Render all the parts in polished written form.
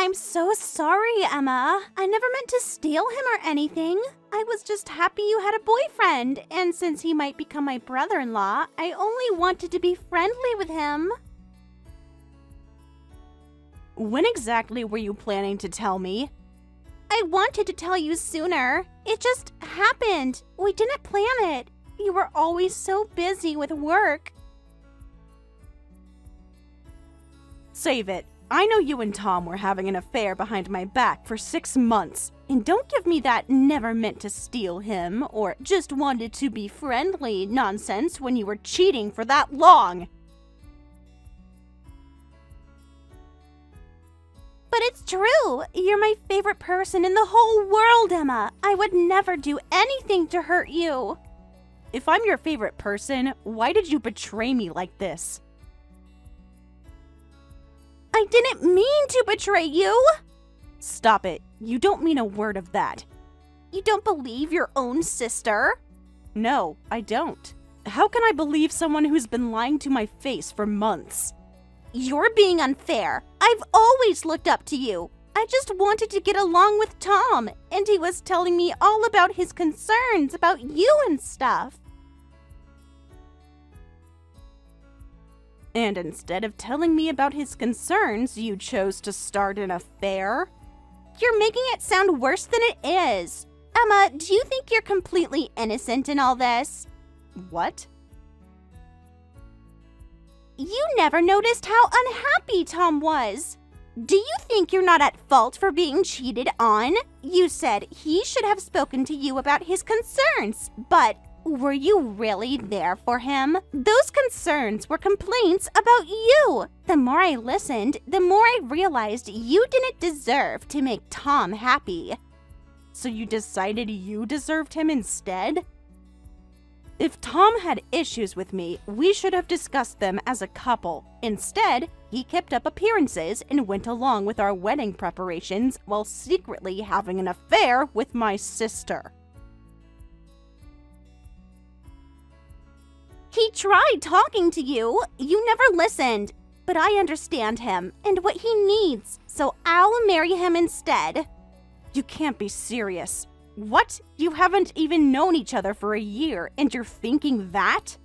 I'm so sorry, Emma. I never meant to steal him or anything. I was just happy you had a boyfriend, and since he might become my brother-in-law, I only wanted to be friendly with him. When exactly were you planning to tell me? I wanted to tell you sooner. It just happened. We didn't plan it. You were always so busy with work. Save it. I know you and Tom were having an affair behind my back for 6 months. And don't give me that never meant to steal him or just wanted to be friendly nonsense when you were cheating for that long. But it's true. You're my favorite person in the whole world, Emma. I would never do anything to hurt you. If I'm your favorite person, why did you betray me like this? I didn't mean to betray you. Stop it. You don't mean a word of that. You don't believe your own sister? No, I don't. How can I believe someone who's been lying to my face for months? You're being unfair. I've always looked up to you. I just wanted to get along with Tom, and he was telling me all about his concerns about you and stuff. And instead of telling me about his concerns, you chose to start an affair? You're making it sound worse than it is. Emma, do you think you're completely innocent in all this? What? You never noticed how unhappy Tom was. Do you think you're not at fault for being cheated on? You said he should have spoken to you about his concerns, but were you really there for him? Those concerns were complaints about you. The more I listened, the more I realized you didn't deserve to make Tom happy. So you decided you deserved him instead? If Tom had issues with me, we should have discussed them as a couple. Instead, he kept up appearances and went along with our wedding preparations while secretly having an affair with my sister. He tried talking to you. You never listened. But I understand him and what he needs, so I'll marry him instead. You can't be serious. What? You haven't even known each other for a year, and you're thinking that?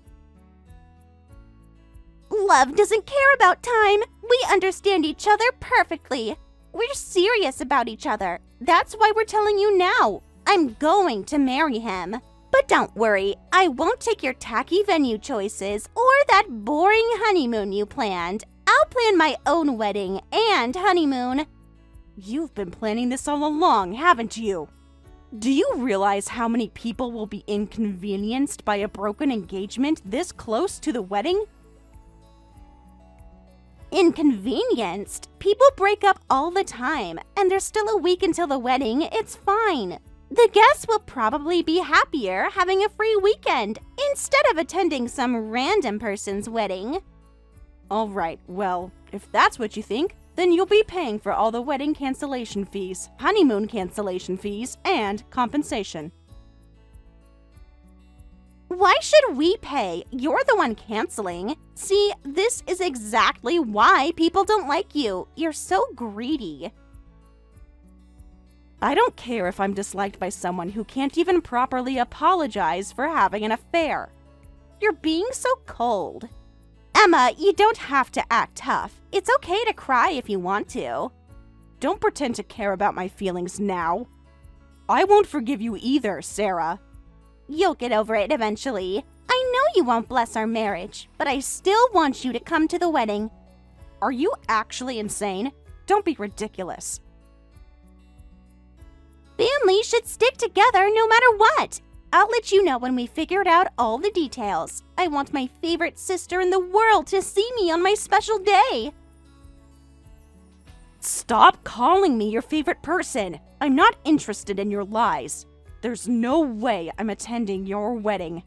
Love doesn't care about time. We understand each other perfectly. We're serious about each other. That's why we're telling you now. I'm going to marry him. But don't worry, I won't take your tacky venue choices or that boring honeymoon you planned. I'll plan my own wedding and honeymoon. You've been planning this all along, haven't you? Do you realize how many people will be inconvenienced by a broken engagement this close to the wedding? Inconvenienced? People break up all the time, and there's still a week until the wedding. It's fine. The guests will probably be happier having a free weekend instead of attending some random person's wedding. All right, well, if that's what you think, then you'll be paying for all the wedding cancellation fees, honeymoon cancellation fees, and compensation. Why should we pay? You're the one canceling. See, this is exactly why people don't like you. You're so greedy. I don't care if I'm disliked by someone who can't even properly apologize for having an affair. You're being so cold. Emma, you don't have to act tough. It's okay to cry if you want to. Don't pretend to care about my feelings now. I won't forgive you either, Sarah. You'll get over it eventually. I know you won't bless our marriage, but I still want you to come to the wedding. Are you actually insane? Don't be ridiculous. Families should stick together no matter what. I'll let you know when we figured out all the details. I want my favorite sister in the world to see me on my special day. Stop calling me your favorite person. I'm not interested in your lies. There's no way I'm attending your wedding.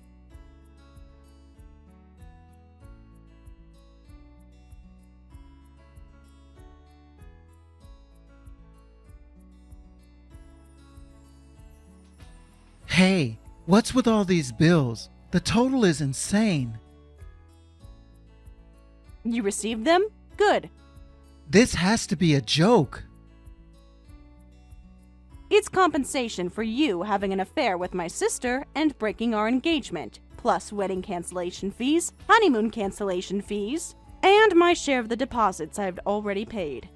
Hey, what's with all these bills? The total is insane. You received them? Good. This has to be a joke. It's compensation for you having an affair with my sister and breaking our engagement, plus wedding cancellation fees, honeymoon cancellation fees, and my share of the deposits I've already paid.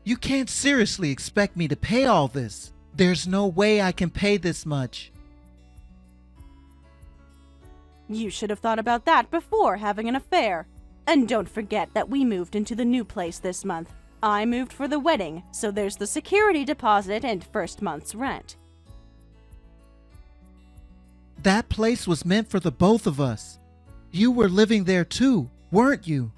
You can't seriously expect me to pay all this. There's no way I can pay this much. You should have thought about that before having an affair. And don't forget that we moved into the new place this month. I moved for the wedding, so there's the security deposit and first month's rent. That place was meant for the both of us. You were living there too, weren't you?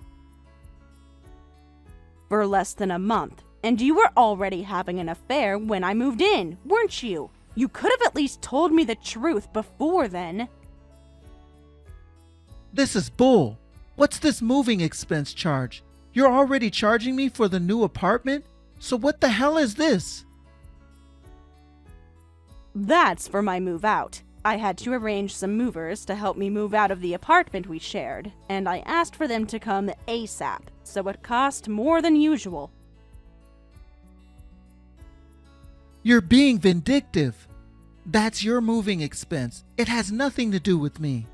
For less than a month, and you were already having an affair when I moved in, weren't you? You could have at least told me the truth before then. This is bull. What's this moving expense charge? You're already charging me for the new apartment? So what the hell is this? That's for my move out. I had to arrange some movers to help me move out of the apartment we shared, and I asked for them to come ASAP, so it cost more than usual. You're being vindictive. That's your moving expense. It has nothing to do with me.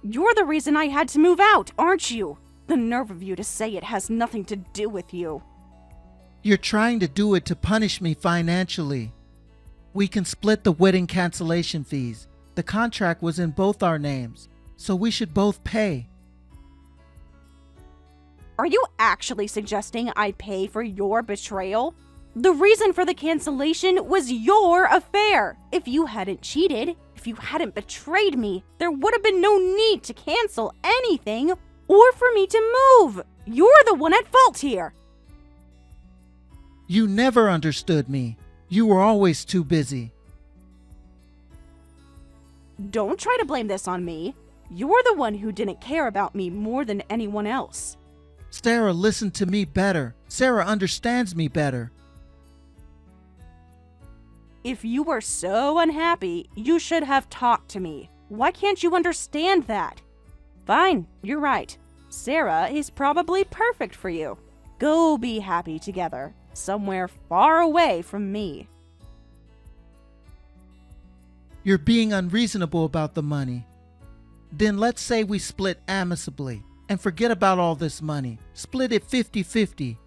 You're the reason I had to move out, aren't you? The nerve of you to say it has nothing to do with you. You're trying to do it to punish me financially. We can split the wedding cancellation fees. The contract was in both our names, so we should both pay. Are you actually suggesting I pay for your betrayal? The reason for the cancellation was your affair. If you hadn't cheated, if you hadn't betrayed me, there would have been no need to cancel anything or for me to move. You're the one at fault here. You never understood me. You were always too busy. Don't try to blame this on me. You're the one who didn't care about me more than anyone else. Sarah listened to me better. Sarah understands me better. If you were so unhappy, you should have talked to me. Why can't you understand that? Fine, you're right. Sarah is probably perfect for you. Go be happy together, somewhere far away from me. You're being unreasonable about the money. Then let's say we split amicably and forget about all this money. Split it 50-50.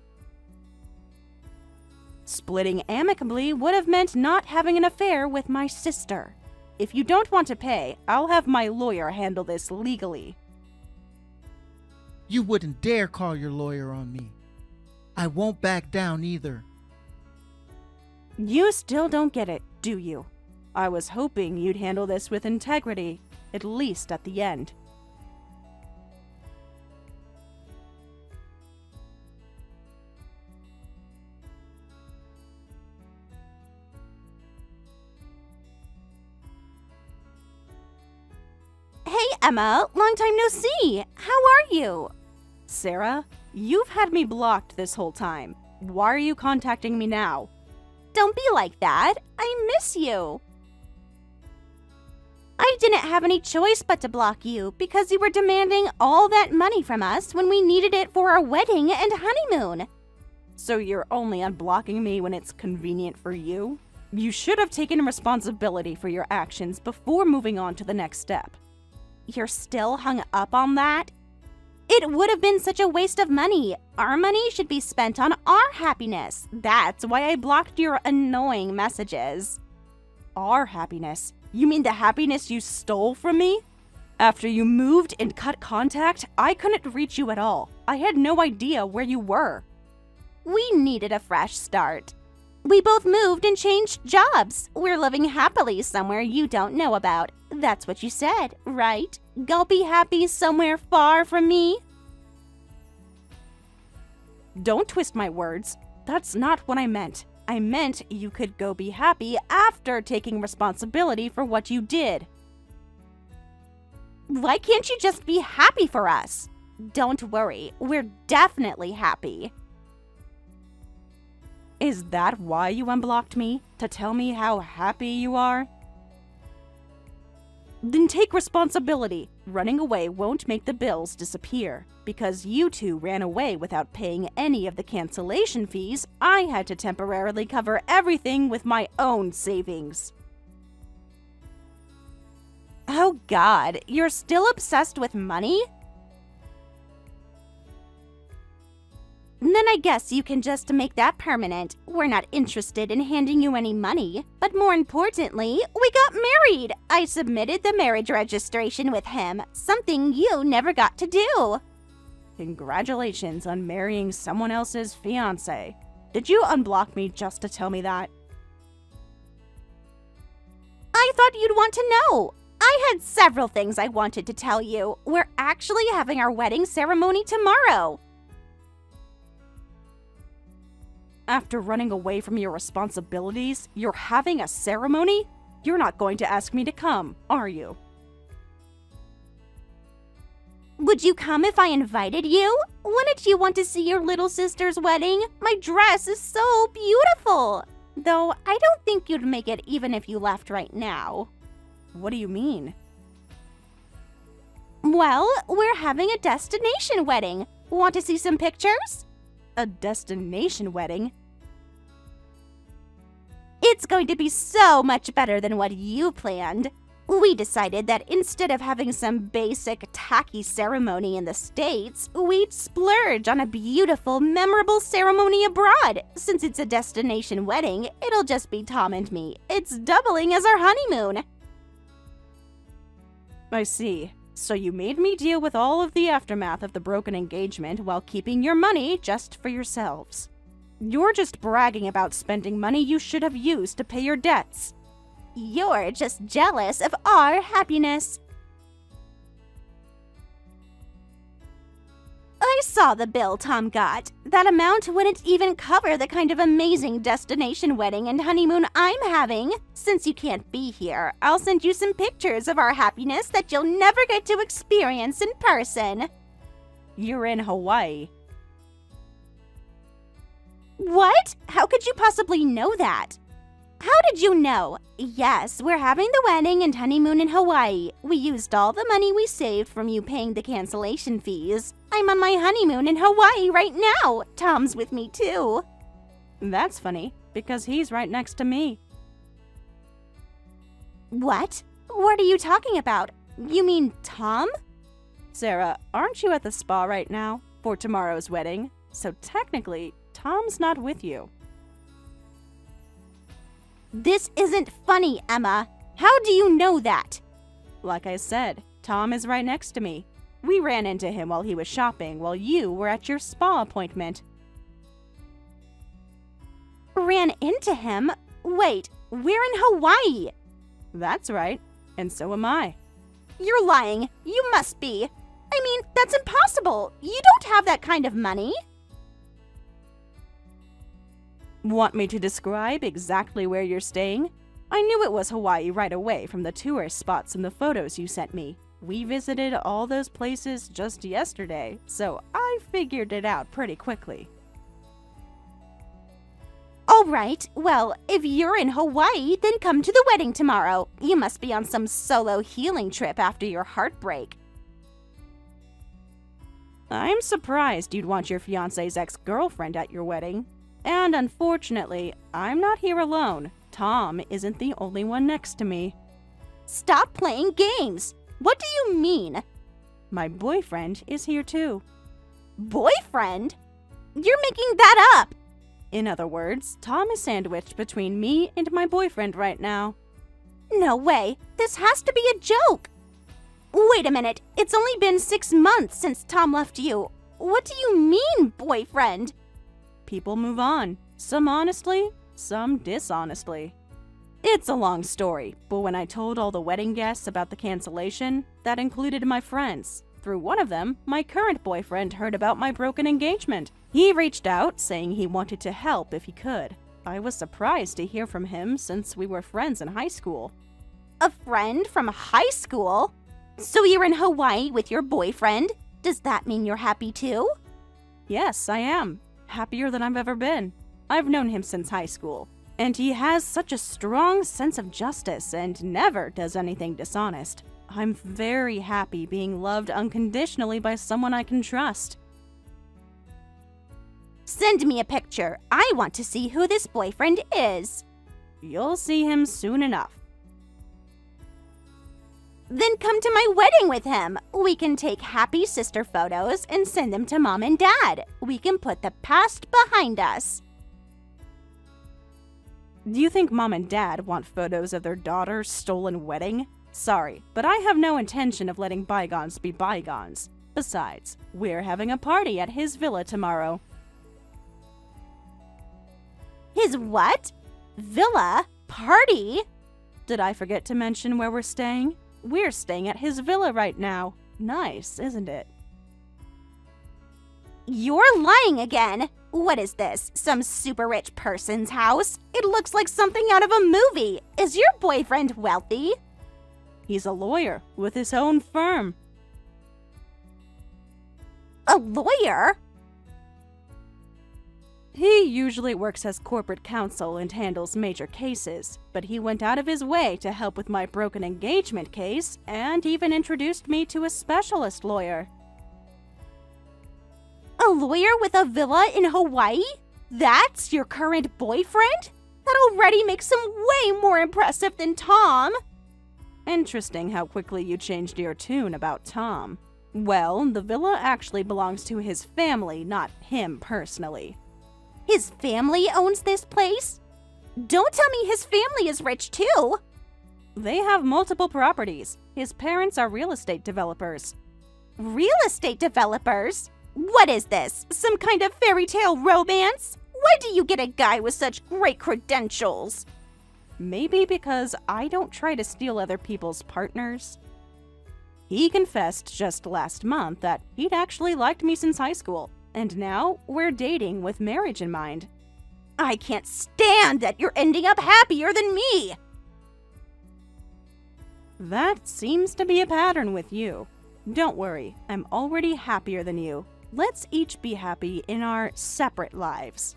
Splitting amicably would have meant not having an affair with my sister. If you don't want to pay, I'll have my lawyer handle this legally. You wouldn't dare call your lawyer on me. I won't back down either. You still don't get it, do you? I was hoping you'd handle this with integrity, at least at the end. Hey, Emma, long time no see. How are you? Sarah, you've had me blocked this whole time. Why are you contacting me now? Don't be like that. I miss you. I didn't have any choice but to block you because you were demanding all that money from us when we needed it for our wedding and honeymoon. So you're only unblocking me when it's convenient for you? You should have taken responsibility for your actions before moving on to the next step. You're still hung up on that? It would have been such a waste of money. Our money should be spent on our happiness. That's why I blocked your annoying messages. Our happiness? You mean the happiness you stole from me? After you moved and cut contact, I couldn't reach you at all. I had no idea where you were. We needed a fresh start. We both moved and changed jobs. We're living happily somewhere you don't know about. That's what you said, right? Go be happy somewhere far from me. Don't twist my words. That's not what I meant. I meant you could go be happy after taking responsibility for what you did. Why can't you just be happy for us? Don't worry, we're definitely happy. Is that why you unblocked me? To tell me how happy you are? Then take responsibility. Running away won't make the bills disappear. Because you two ran away without paying any of the cancellation fees, I had to temporarily cover everything with my own savings. Oh God, you're still obsessed with money? Then I guess you can just make that permanent. We're not interested in handing you any money. But more importantly, we got married. I submitted the marriage registration with him, something you never got to do. Congratulations on marrying someone else's fiancé. Did you unblock me just to tell me that? I thought you'd want to know. I had several things I wanted to tell you. We're actually having our wedding ceremony tomorrow. After running away from your responsibilities, you're having a ceremony? You're not going to ask me to come, are you? Would you come if I invited you? Wouldn't you want to see your little sister's wedding? My dress is so beautiful. Though I don't think you'd make it even if you left right now. What do you mean? Well, we're having a destination wedding. Want to see some pictures? A destination wedding? It's going to be so much better than what you planned. We decided that instead of having some basic, tacky ceremony in the States, we'd splurge on a beautiful, memorable ceremony abroad. Since it's a destination wedding, it'll just be Tom and me. It's doubling as our honeymoon. I see. So you made me deal with all of the aftermath of the broken engagement while keeping your money just for yourselves. You're just bragging about spending money you should have used to pay your debts. You're just jealous of our happiness. I saw the bill Tom got. That amount wouldn't even cover the kind of amazing destination wedding and honeymoon I'm having. Since you can't be here, I'll send you some pictures of our happiness that you'll never get to experience in person. You're in Hawaii. What? How could you possibly know that? How did you know? Yes, we're having the wedding and honeymoon in Hawaii. We used all the money we saved from you paying the cancellation fees. I'm on my honeymoon in Hawaii right now. Tom's with me too. That's funny, because he's right next to me. What? What are you talking about? You mean Tom? Sarah, aren't you at the spa right now for tomorrow's wedding? So technically, Tom's not with you. This isn't funny, Emma. How do you know that? Like I said, Tom is right next to me. We ran into him while he was shopping while you were at your spa appointment. Ran into him? Wait, we're in Hawaii. That's right, and so am I. You're lying. You must be. I mean, that's impossible. You don't have that kind of money. Want me to describe exactly where you're staying? I knew it was Hawaii right away from the tourist spots in the photos you sent me. We visited all those places just yesterday, so I figured it out pretty quickly. All right, well, if you're in Hawaii, then come to the wedding tomorrow. You must be on some solo healing trip after your heartbreak. I'm surprised you'd want your fiancé's ex-girlfriend at your wedding. And unfortunately, I'm not here alone. Tom isn't the only one next to me. Stop playing games. What do you mean? My boyfriend is here too. Boyfriend? You're making that up. In other words, Tom is sandwiched between me and my boyfriend right now. No way. This has to be a joke. Wait a minute. It's only been 6 months since Tom left you. What do you mean, boyfriend? People move on. Some honestly, some dishonestly. It's a long story, but when I told all the wedding guests about the cancellation, that included my friends. Through one of them, my current boyfriend heard about my broken engagement. He reached out, saying he wanted to help if he could. I was surprised to hear from him since we were friends in high school. A friend from high school? So you're in Hawaii with your boyfriend? Does that mean you're happy too? Yes, I am. Happier than I've ever been. I've known him since high school, and he has such a strong sense of justice and never does anything dishonest. I'm very happy being loved unconditionally by someone I can trust. Send me a picture. I want to see who this boyfriend is. You'll see him soon enough. Then come to my wedding with him. We can take happy sister photos and send them to Mom and Dad. We can put the past behind us. Do you think Mom and Dad want photos of their daughter's stolen wedding? Sorry, but I have no intention of letting bygones be bygones. Besides, we're having a party at his villa tomorrow. His what? Villa? Party? Did I forget to mention where we're staying? We're staying at his villa right now. Nice, isn't it? You're lying again. What is this? Some super rich person's house? It looks like something out of a movie. Is your boyfriend wealthy? He's a lawyer with his own firm. A lawyer? He usually works as corporate counsel and handles major cases, but he went out of his way to help with my broken engagement case and even introduced me to a specialist lawyer. A lawyer with a villa in Hawaii? That's your current boyfriend? That already makes him way more impressive than Tom. Interesting how quickly you changed your tune about Tom. Well, the villa actually belongs to his family, not him personally. His family owns this place? Don't tell me his family is rich too. They have multiple properties. His parents are real estate developers. Real estate developers? What is this? Some kind of fairy tale romance? Why do you get a guy with such great credentials? Maybe because I don't try to steal other people's partners. He confessed just last month that he'd actually liked me since high school, and now we're dating with marriage in mind. I can't stand that you're ending up happier than me. That seems to be a pattern with you. Don't worry, I'm already happier than you. Let's each be happy in our separate lives.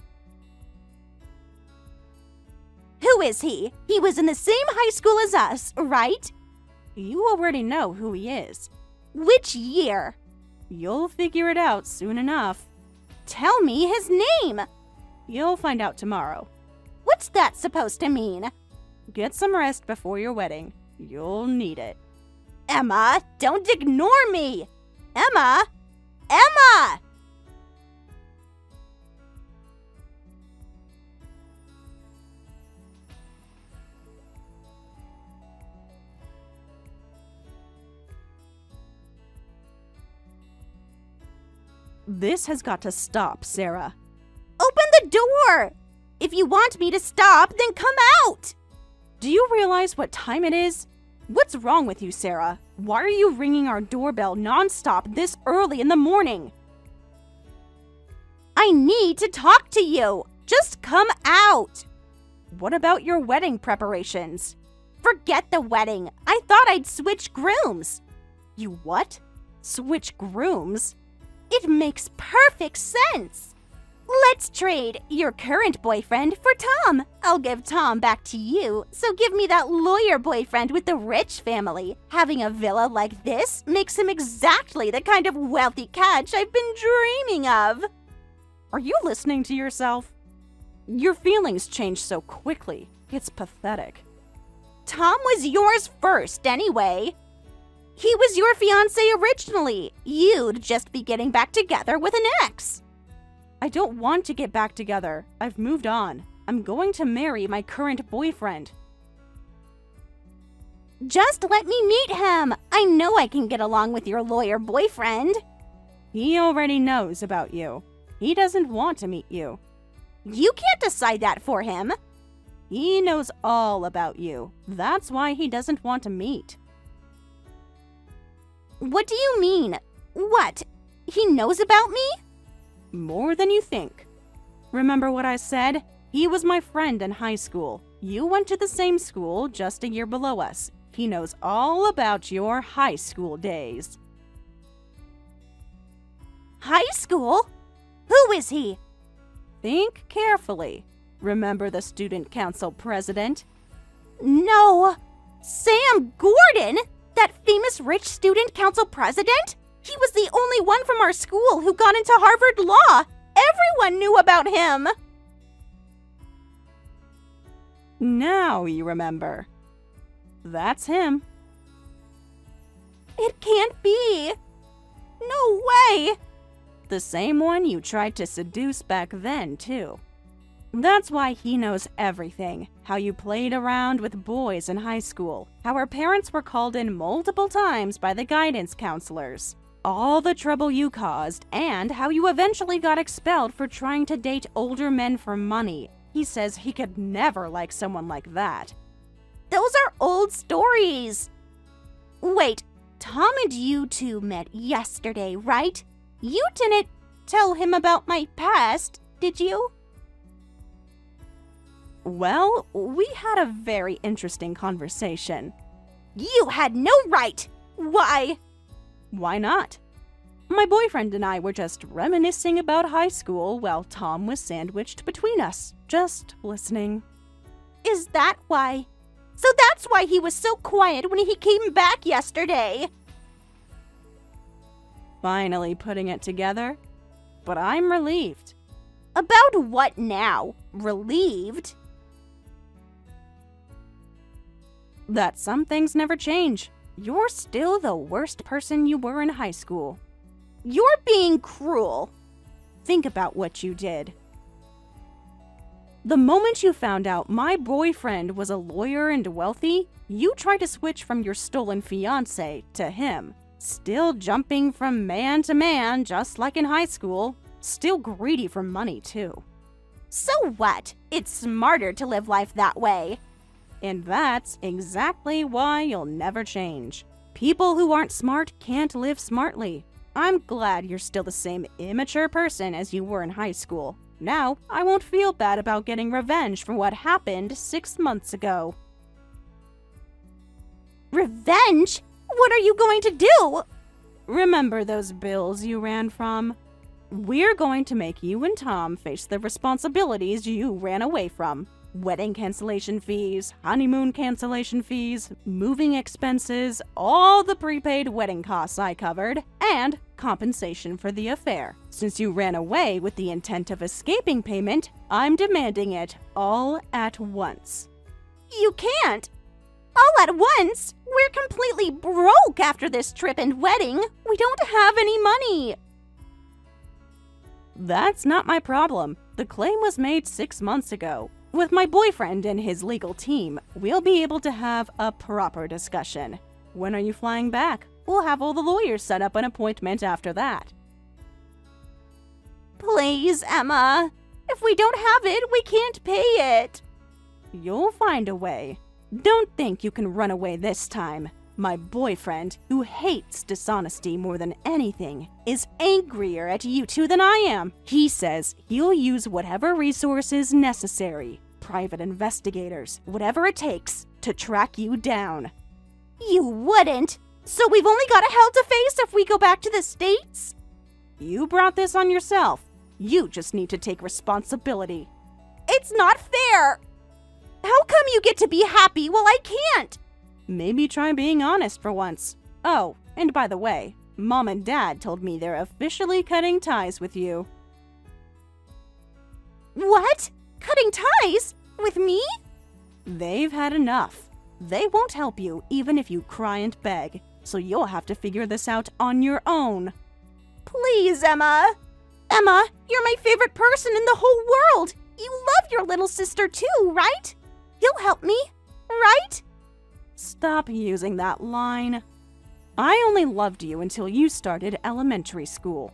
Who is he? He was in the same high school as us, right? You already know who he is. Which year? You'll figure it out soon enough. Tell me his name. You'll find out tomorrow. What's that supposed to mean? Get some rest before your wedding. You'll need it. Emma, don't ignore me! Emma! Emma! This has got to stop, Sarah. Open the door! If you want me to stop, then come out! Do you realize what time it is? What's wrong with you, Sarah? Why are you ringing our doorbell nonstop this early in the morning? I need to talk to you. Just come out. What about your wedding preparations? Forget the wedding. I thought I'd switch grooms. You what? Switch grooms? It makes perfect sense. Let's trade your current boyfriend for Tom. I'll give Tom back to you, so give me that lawyer boyfriend with the rich family. Having a villa like this makes him exactly the kind of wealthy catch I've been dreaming of. Are you listening to yourself? Your feelings change so quickly. It's pathetic. Tom was yours first, anyway. He was your fiancé originally. You'd just be getting back together with an ex. I don't want to get back together. I've moved on. I'm going to marry my current boyfriend. Just let me meet him. I know I can get along with your lawyer boyfriend. He already knows about you. He doesn't want to meet you. You can't decide that for him. He knows all about you. That's why he doesn't want to meet. What do you mean? What? He knows about me? More than you think. Remember what I said? He was my friend in high school. You went to the same school just a year below us. He knows all about your high school days. High school? Who is he? Think carefully. Remember the student council president? No. Sam Gordon? That famous rich student council president? He was the only one from our school who got into Harvard Law. Everyone knew about him. Now you remember. That's him. It can't be. No way. The same one you tried to seduce back then, too. That's why he knows everything. How you played around with boys in high school. How our parents were called in multiple times by the guidance counselors. All the trouble you caused, and how you eventually got expelled for trying to date older men for money. He says he could never like someone like that. Those are old stories. Wait, Tom and you two met yesterday, right? You didn't tell him about my past, did you? Well, we had a very interesting conversation. You had no right! Why? Why not? My boyfriend and I were just reminiscing about high school while Tom was sandwiched between us, just listening. Is that why? So that's why he was so quiet when he came back yesterday. Finally putting it together. But I'm relieved. About what now? Relieved? That some things never change. You're still the worst person you were in high school. You're being cruel. Think about what you did. The moment you found out my boyfriend was a lawyer and wealthy, you tried to switch from your stolen fiancé to him. Still jumping from man to man, just like in high school. Still greedy for money, too. So what? It's smarter to live life that way. And that's exactly why you'll never change. People who aren't smart can't live smartly. I'm glad you're still the same immature person as you were in high school. Now, I won't feel bad about getting revenge for what happened 6 months ago. Revenge? What are you going to do? Remember those bills you ran from? We're going to make you and Tom face the responsibilities you ran away from. Wedding cancellation fees, honeymoon cancellation fees, moving expenses, all the prepaid wedding costs I covered, and compensation for the affair. Since you ran away with the intent of escaping payment, I'm demanding it all at once. You can't. All at once? We're completely broke after this trip and wedding. We don't have any money. That's not my problem. The claim was made 6 months ago. With my boyfriend and his legal team, we'll be able to have a proper discussion. When are you flying back? We'll have all the lawyers set up an appointment after that. Please, Emma. If we don't have it, we can't pay it. You'll find a way. Don't think you can run away this time. My boyfriend, who hates dishonesty more than anything, is angrier at you two than I am. He says he'll use whatever resources necessary, private investigators, whatever it takes, to track you down. You wouldn't. So we've only got a hell to face if we go back to the States? You brought this on yourself. You just need to take responsibility. It's not fair. How come you get to be happy while I can't? Maybe try being honest for once. Oh, and by the way, Mom and Dad told me they're officially cutting ties with you. What? Cutting ties? With me? They've had enough. They won't help you even if you cry and beg, so you'll have to figure this out on your own. Please, Emma. Emma, you're my favorite person in the whole world. You love your little sister too, right? You'll help me, right? Stop using that line. I only loved you until you started elementary school.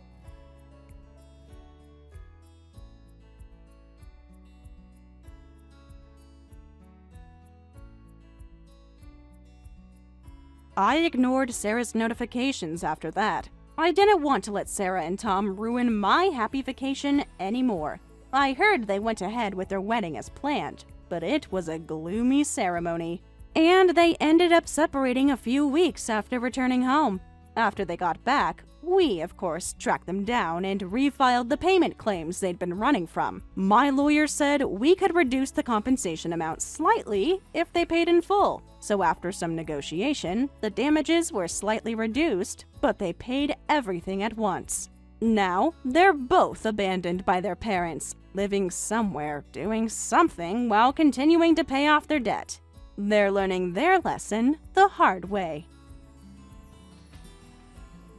I ignored Sarah's notifications after that. I didn't want to let Sarah and Tom ruin my happy vacation anymore. I heard they went ahead with their wedding as planned, but it was a gloomy ceremony. And they ended up separating a few weeks after returning home. After they got back, We, of course, tracked them down and refiled the payment claims they'd been running from. My lawyer said we could reduce the compensation amount slightly if they paid in full. So after some negotiation, the damages were slightly reduced, but they paid everything at once. Now, they're both abandoned by their parents, living somewhere, doing something while continuing to pay off their debt. They're learning their lesson the hard way.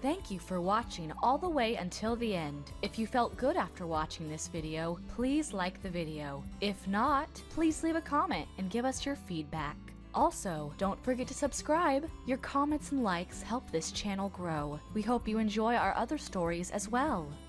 Thank you for watching all the way until the end. If you felt good after watching this video, please like the video. If not, please leave a comment and give us your feedback. Also, don't forget to subscribe. Your comments and likes help this channel grow. We hope you enjoy our other stories as well.